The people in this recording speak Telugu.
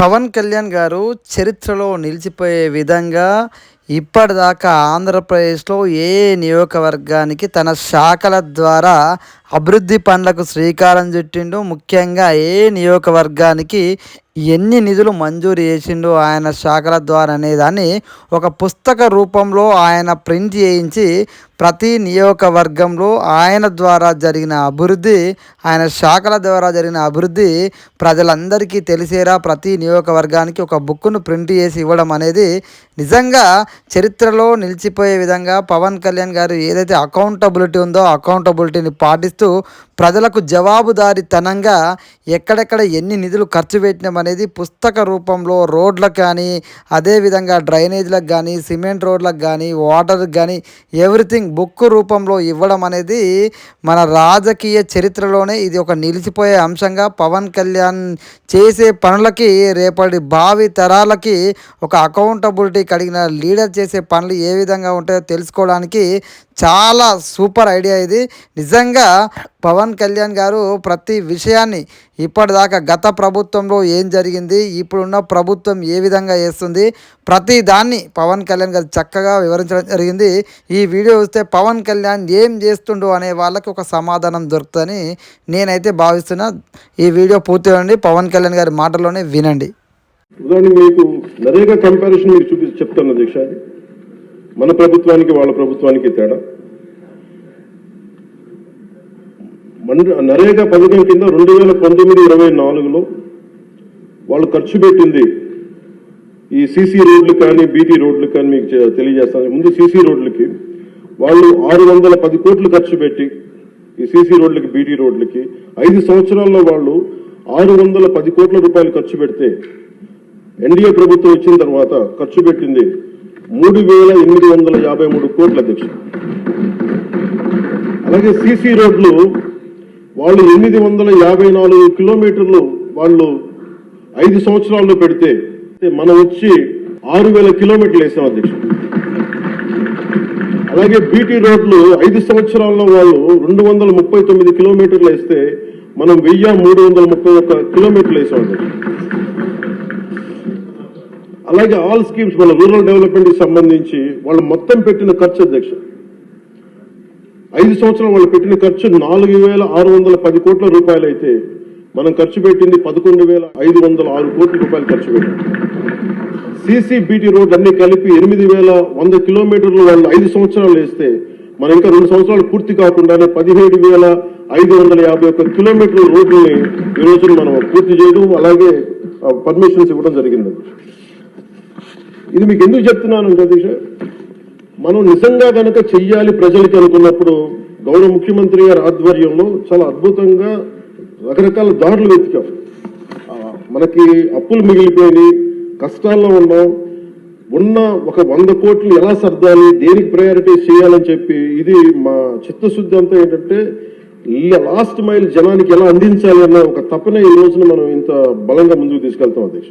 పవన్ కళ్యాణ్ గారు చరిత్రలో నిలిచిపోయే విధంగా ఇప్పటిదాకా ఆంధ్రప్రదేశ్లో ఏ నియోజకవర్గానికి తన శాఖల ద్వారా అభివృద్ధి పనులకు శ్రీకారం చుట్టిండు. ముఖ్యంగా ఏ నియోజకవర్గానికి ఎన్ని నిధులు మంజూరు చేసిండు ఆయన శాఖల ద్వారా అనేదాన్ని ఒక పుస్తక రూపంలో ఆయన ప్రింట్ చేయించి ప్రతి నియోజకవర్గంలో ఆయన ద్వారా జరిగిన అభివృద్ధి, ఆయన శాఖల ద్వారా జరిగిన అభివృద్ధి ప్రజలందరికీ తెలిసేలా ప్రతి నియోజకవర్గానికి ఒక బుక్ను ప్రింట్ చేసి ఇవ్వడం అనేది నిజంగా చరిత్రలో నిలిచిపోయే విధంగా పవన్ కళ్యాణ్ గారు ఏదైతే అకౌంటబిలిటీ ఉందో అకౌంటబిలిటీని పాటిస్తూ ప్రజలకు జవాబుదారీతనంగా ఎక్కడెక్కడ ఎన్ని నిధులు ఖర్చు పెట్టినాం అనేది పుస్తక రూపంలో రోడ్లకు కానీ, అదేవిధంగా డ్రైనేజ్లకు కానీ, సిమెంట్ రోడ్లకు కానీ, వాటర్కి కానీ ఎవ్రీథింగ్ బుక్ రూపంలో ఇవ్వడం అనేది మన రాజకీయ చరిత్రలోనే ఇది ఒక నిలిచిపోయే అంశంగా పవన్ కళ్యాణ్ చేసే పనులకి రేపటి భావి తరాలకి ఒక అకౌంటబిలిటీ కలిగిన లీడర్ చేసే పనులు ఏ విధంగా ఉంటాయో తెలుసుకోవడానికి చాలా సూపర్ ఐడియా ఇది. నిజంగా పవన్ కళ్యాణ్ గారు ప్రతి విషయాన్ని ఇప్పటిదాకా గత ప్రభుత్వంలో ఏం జరిగింది, ఇప్పుడున్న ప్రభుత్వం ఏ విధంగా చేస్తుంది, ప్రతి దాన్ని పవన్ కళ్యాణ్ గారు చక్కగా వివరించడం జరిగింది. ఈ వీడియో చూస్తే పవన్ కళ్యాణ్ ఏం చేస్తుండో అనే వాళ్ళకి ఒక సమాధానం దొరుకుతుందని నేనైతే భావిస్తున్నా. ఈ వీడియో పూర్తిగా పవన్ కళ్యాణ్ గారి మాటల్లోనే వినండి. ఉదాహరణకి మీకు నరేగా కంపారిజన్ మీరు చెప్తాను అధ్యక్ష. మన ప్రభుత్వానికి వాళ్ళ ప్రభుత్వానికి తేడా. నరేగా పథకం కింద 2019-24లో వాళ్ళు ఖర్చు పెట్టింది ఈ సీసీ రోడ్లు కానీ బీటీ రోడ్లు కానీ మీకు తెలియజేస్తాను. ముందు సీసీ రోడ్లకి వాళ్ళు 610 కోట్లు ఖర్చు పెట్టి ఈ సీసీ రోడ్లకి బీటీ రోడ్లకి 5 సంవత్సరాల్లో వాళ్ళు 610 కోట్ల రూపాయలు ఖర్చు పెడితే ఎన్డీఏ ప్రభుత్వం వచ్చిన తర్వాత ఖర్చు పెట్టింది 3,853 కోట్ల అధ్యక్ష. అలాగే సీసీ రోడ్లు వాళ్ళు 854 కిలోమీటర్లు వాళ్ళు 5 సంవత్సరాల్లో పెడితే మనం వచ్చి 6,000 కిలోమీటర్లు వేసాం అధ్యక్ష. అలాగే బీటీ రోడ్లు 5 సంవత్సరాల్లో వాళ్ళు 239 కిలోమీటర్లు వేస్తే మనం 1,331 కిలోమీటర్లు వేసాం అధ్యక్ష. అలాగే ఆల్ స్కీమ్స్ మన రూరల్ డెవలప్మెంట్కి సంబంధించి వాళ్ళు మొత్తం పెట్టిన ఖర్చు అధ్యక్ష 5 సంవత్సరాలు వాళ్ళు పెట్టిన ఖర్చు 4,610 కోట్ల రూపాయలు అయితే మనం ఖర్చు పెట్టింది 11,506 కోట్ల రూపాయలు ఖర్చు పెట్టాం. సీసీ బీటీ రోడ్ అన్ని కలిపి 8,100 కిలోమీటర్లు వాళ్ళు 5 సంవత్సరాలు వేస్తే మనం ఇంకా 2 సంవత్సరాలు పూర్తి కాకుండానే 17,551 కిలోమీటర్ల రోడ్లని ఈ రోజు మనం పూర్తి చేయడం అలాగే పర్మిషన్స్ ఇవ్వడం జరిగింది. ఇది మీకు ఎందుకు చెప్తున్నానంటే అధ్యక్ష, మనం నిజంగా కనుక చెయ్యాలి ప్రజలకి అనుకున్నప్పుడు గౌరవ ముఖ్యమంత్రి గారి ఆధ్వర్యంలో చాలా అద్భుతంగా రకరకాల దారులు వెతికాం. మనకి అప్పులు మిగిలిపోయి కష్టాల్లో ఉన్నాం, ఉన్న ఒక 100 కోట్లు ఎలా సర్దాలి, దేనికి ప్రయారిటైజ్ చేయాలని చెప్పి ఇది మా చిత్తశుద్ధి అంతా ఏంటంటే లాస్ట్ మైల్ జనానికి ఎలా అందించాలి అన్న ఒక తపన ఈ రోజున మనం ఇంత బలంగా ముందుకు తీసుకెళ్తాం అధ్యక్ష.